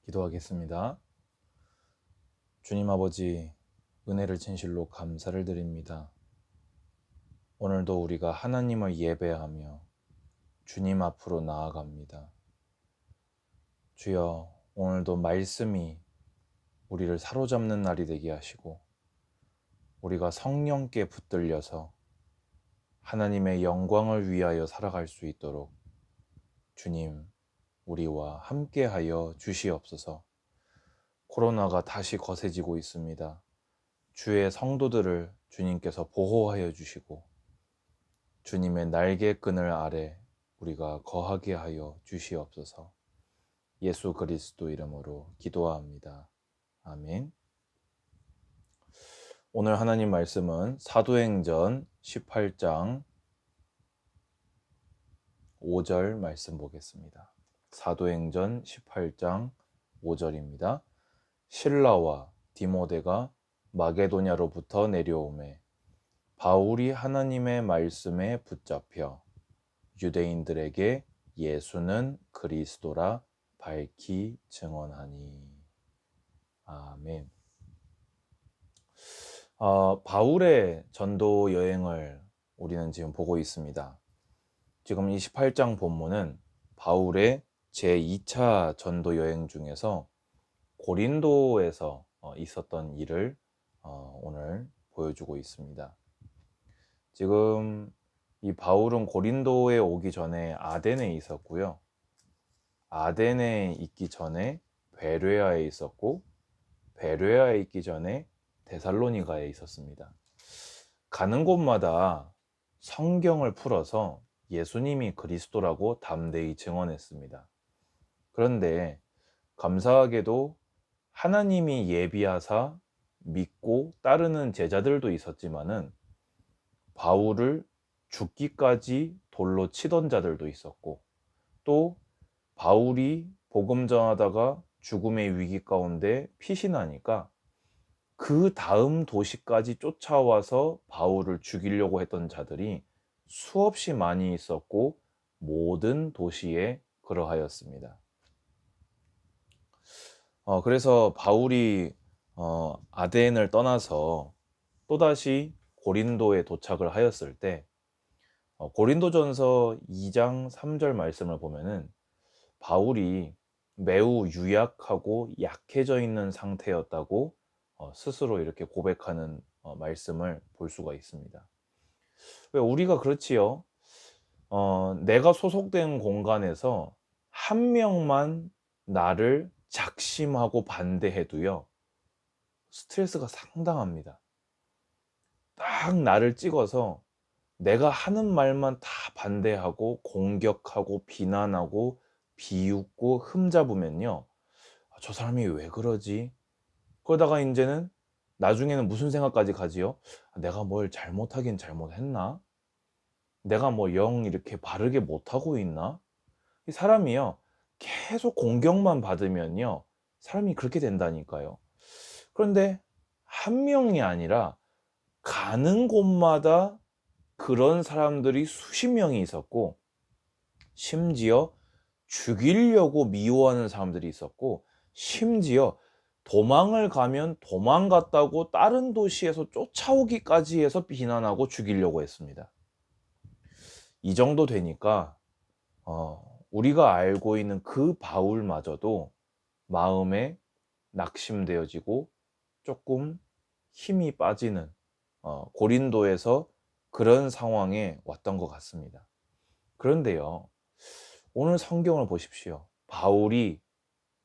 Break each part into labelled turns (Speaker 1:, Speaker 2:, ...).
Speaker 1: 기도하겠습니다. 주님 아버지, 은혜를 진실로 감사를 드립니다. 오늘도 우리가 하나님을 예배하며 주님 앞으로 나아갑니다. 주여, 오늘도 말씀이 우리를 사로잡는 날이 되게 하시고 우리가 성령께 붙들려서 하나님의 영광을 위하여 살아갈 수 있도록 주님, 우리와 함께하여 주시옵소서. 코로나가 다시 거세지고 있습니다. 주의 성도들을 주님께서 보호하여 주시고 주님의 날개끈을 아래 우리가 거하게 하여 주시옵소서. 예수 그리스도 이름으로 기도합니다. 아멘. 오늘 하나님 말씀은 사도행전 18장 5절 말씀 보겠습니다. 사도행전 18장 5절입니다. 실라와 디모데가 마게도냐로부터 내려오매 바울이 하나님의 말씀에 붙잡혀 유대인들에게 예수는 그리스도라 밝히 증언하니. 아멘. 바울의 전도 여행을 우리는 지금 보고 있습니다. 지금 28장 본문은 바울의 제2차 전도 여행 중에서 고린도에서 있었던 일을 오늘 보여주고 있습니다. 지금 이 바울은 고린도에 오기 전에 아덴에 있었고요. 아덴에 있기 전에 베레아에 있었고, 베레아에 있기 전에 데살로니가에 있었습니다. 가는 곳마다 성경을 풀어서 예수님이 그리스도라고 담대히 증언했습니다. 그런데 감사하게도 하나님이 예비하사 믿고 따르는 제자들도 있었지만은 바울을 죽기까지 돌로 치던 자들도 있었고, 또 바울이 복음 전하다가 죽음의 위기 가운데 피신하니까 그 다음 도시까지 쫓아와서 바울을 죽이려고 했던 자들이 수없이 많이 있었고 모든 도시에 그러하였습니다. 그래서 바울이 아덴을 떠나서 또다시 고린도에 도착을 하였을 때 고린도전서 2장 3절 말씀을 보면은 바울이 매우 유약하고 약해져 있는 상태였다고 스스로 이렇게 고백하는 말씀을 볼 수가 있습니다. 왜 우리가 그렇지요? 내가 소속된 공간에서 한 명만 나를 작심하고 반대해도요, 스트레스가 상당합니다. 딱 나를 찍어서 내가 하는 말만 다 반대하고 공격하고 비난하고 비웃고 흠잡으면요, 저 사람이 왜 그러지? 그러다가 이제는 나중에는 무슨 생각까지 가지요? 내가 뭘 잘못하긴 잘못했나? 내가 뭐 영 이렇게 바르게 못하고 있나? 이 사람이요, 계속 공격만 받으면요, 사람이 그렇게 된다니까요. 그런데 한 명이 아니라 가는 곳마다 그런 사람들이 수십 명이 있었고, 심지어 죽이려고 미워하는 사람들이 있었고, 심지어 도망을 가면 도망갔다고 다른 도시에서 쫓아오기까지 해서 비난하고 죽이려고 했습니다. 이 정도 되니까 우리가 알고 있는 그 바울마저도 마음에 낙심되어지고 조금 힘이 빠지는 고린도에서 그런 상황에 왔던 것 같습니다. 그런데요, 오늘 성경을 보십시오. 바울이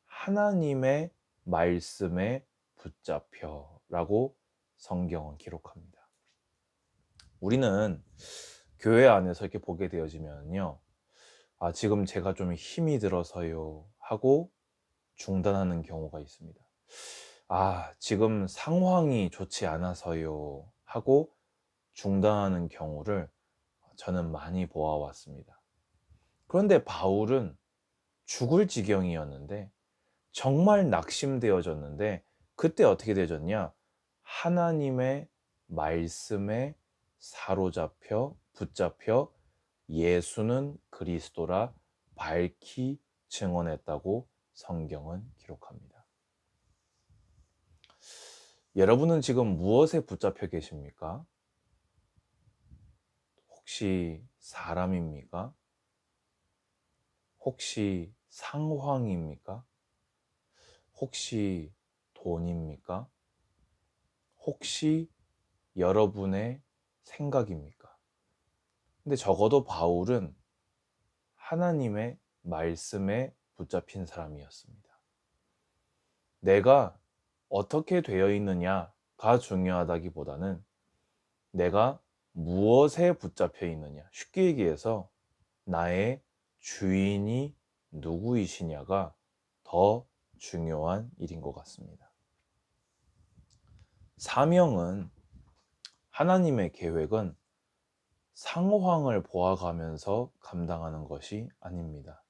Speaker 1: 하나님의 말씀에 붙잡혀 라고 성경은 기록합니다. 우리는 교회 안에서 이렇게 보게 되어지면요, 지금 제가 좀 힘이 들어서요 하고 중단하는 경우가 있습니다. 지금 상황이 좋지 않아서요 하고 중단하는 경우를 저는 많이 보아왔습니다. 그런데 바울은 죽을 지경이었는데, 정말 낙심되어졌는데, 그때 어떻게 되어졌냐? 하나님의 말씀에 사로잡혀 붙잡혀 예수는 그리스도라 밝히 증언했다고 성경은 기록합니다. 여러분은 지금 무엇에 붙잡혀 계십니까? 혹시 사람입니까? 혹시 상황입니까? 혹시 돈입니까? 혹시 여러분의 생각입니까? 근데 적어도 바울은 하나님의 말씀에 붙잡힌 사람이었습니다. 내가 어떻게 되어 있느냐가 중요하다기보다는 내가 무엇에 붙잡혀 있느냐, 쉽게 얘기해서 나의 주인이 누구이시냐가 더 중요한 일인 것 같습니다. 사명은, 하나님의 계획은 상황을 보아가면서 감당하는 것이 아닙니다.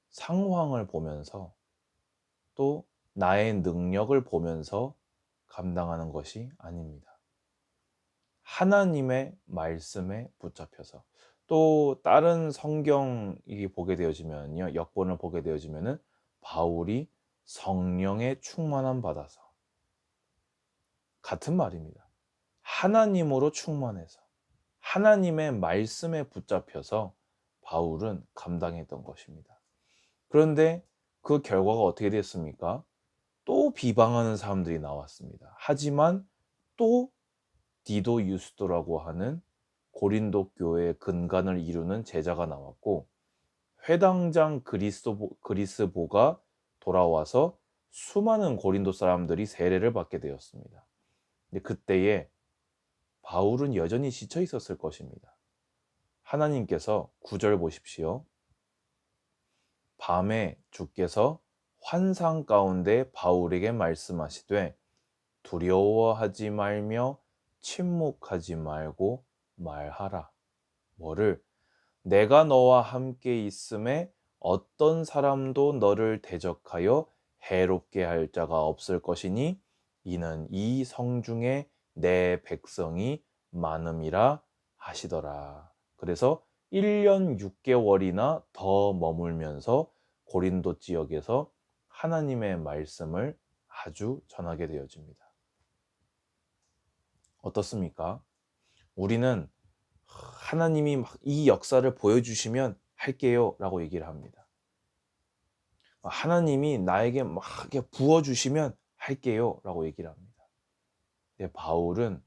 Speaker 1: 상황을 보면서 또 나의 능력을 보면서 감당하는 것이 아닙니다. 하나님의 말씀에 붙잡혀서, 또 다른 성경이 보게 되어지면요, 역본을 보게 되어지면은 바울이 성령의 충만함 받아서, 같은 말입니다. 하나님으로 충만해서 하나님의 말씀에 붙잡혀서 바울은 감당했던 것입니다. 그런데 그 결과가 어떻게 됐습니까? 또 비방하는 사람들이 나왔습니다. 하지만 또 디도 유스도라고 하는 고린도 교회의 근간을 이루는 제자가 나왔고, 회당장 그리스보가 돌아와서 수많은 고린도 사람들이 세례를 받게 되었습니다. 근데 그때에 바울은 여전히 지쳐 있었을 것입니다. 하나님께서 9절 보십시오. 밤에 주께서 환상 가운데 바울에게 말씀하시되 두려워하지 말며 침묵하지 말고 말하라. 뭐를? 내가 너와 함께 있음에 어떤 사람도 너를 대적하여 해롭게 할 자가 없을 것이니 이는 이 성중에 내 백성이 많음이라 하시더라. 그래서 1년 6개월이나 더 머물면서 고린도 지역에서 하나님의 말씀을 아주 전하게 되어집니다. 어떻습니까? 우리는 하나님이 막 이 역사를 보여주시면 할게요 라고 얘기를 합니다. 하나님이 나에게 막 부어주시면 할게요 라고 얘기를 합니다. 근데 바울은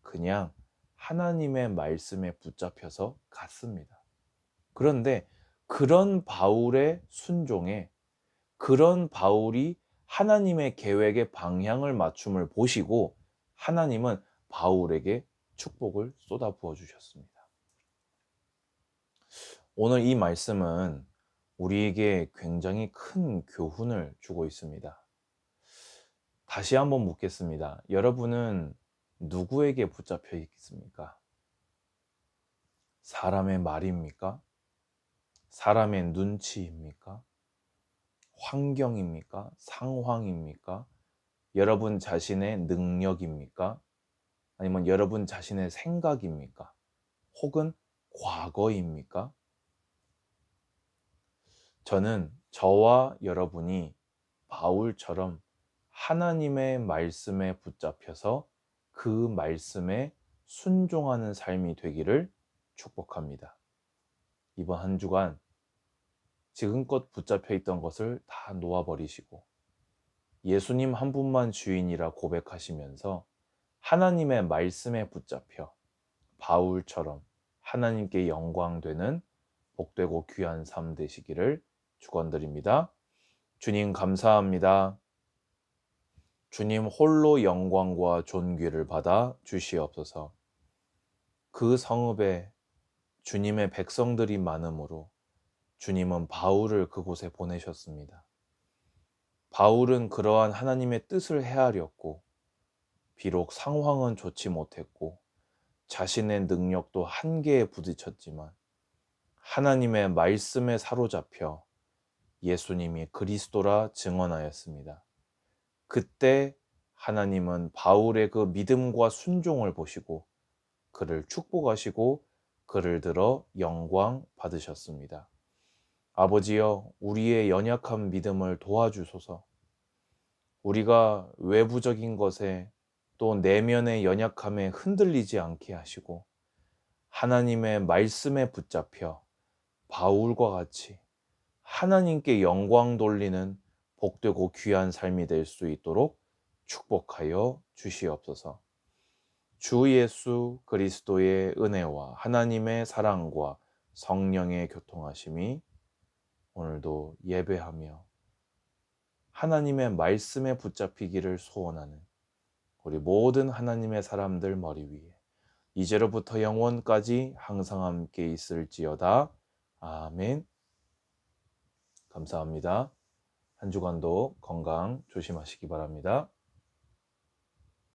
Speaker 1: 그냥 하나님의 말씀에 붙잡혀서 갔습니다. 그런데 그런 바울의 순종에, 그런 바울이 하나님의 계획의 방향을 맞춤을 보시고 하나님은 바울에게 축복을 쏟아 부어 주셨습니다. 오늘 이 말씀은 우리에게 굉장히 큰 교훈을 주고 있습니다. 다시 한번 묻겠습니다. 여러분은 누구에게 붙잡혀 있습니까? 사람의 말입니까? 사람의 눈치입니까? 환경입니까? 상황입니까? 여러분 자신의 능력입니까? 아니면 여러분 자신의 생각입니까? 혹은 과거입니까? 저는 저와 여러분이 바울처럼 하나님의 말씀에 붙잡혀서 그 말씀에 순종하는 삶이 되기를 축복합니다. 이번 한 주간 지금껏 붙잡혀 있던 것을 다 놓아버리시고 예수님 한 분만 주인이라 고백하시면서 하나님의 말씀에 붙잡혀 바울처럼 하나님께 영광되는 복되고 귀한 삶 되시기를 축원드립니다. 주님 감사합니다. 주님 홀로 영광과 존귀를 받아 주시옵소서. 그 성읍에 주님의 백성들이 많으므로 주님은 바울을 그곳에 보내셨습니다. 바울은 그러한 하나님의 뜻을 헤아렸고 비록 상황은 좋지 못했고 자신의 능력도 한계에 부딪혔지만 하나님의 말씀에 사로잡혀 예수님이 그리스도라 증언하였습니다. 그때 하나님은 바울의 그 믿음과 순종을 보시고 그를 축복하시고 그를 들어 영광 받으셨습니다. 아버지여, 우리의 연약한 믿음을 도와주소서. 우리가 외부적인 것에 또 내면의 연약함에 흔들리지 않게 하시고 하나님의 말씀에 붙잡혀 바울과 같이 하나님께 영광 돌리는 복되고 귀한 삶이 될 수 있도록 축복하여 주시옵소서. 주 예수 그리스도의 은혜와 하나님의 사랑과 성령의 교통하심이 오늘도 예배하며 하나님의 말씀에 붙잡히기를 소원하는 우리 모든 하나님의 사람들 머리 위에 이제로부터 영원까지 항상 함께 있을지어다. 아멘. 감사합니다. 한 주간도 건강 조심하시기 바랍니다.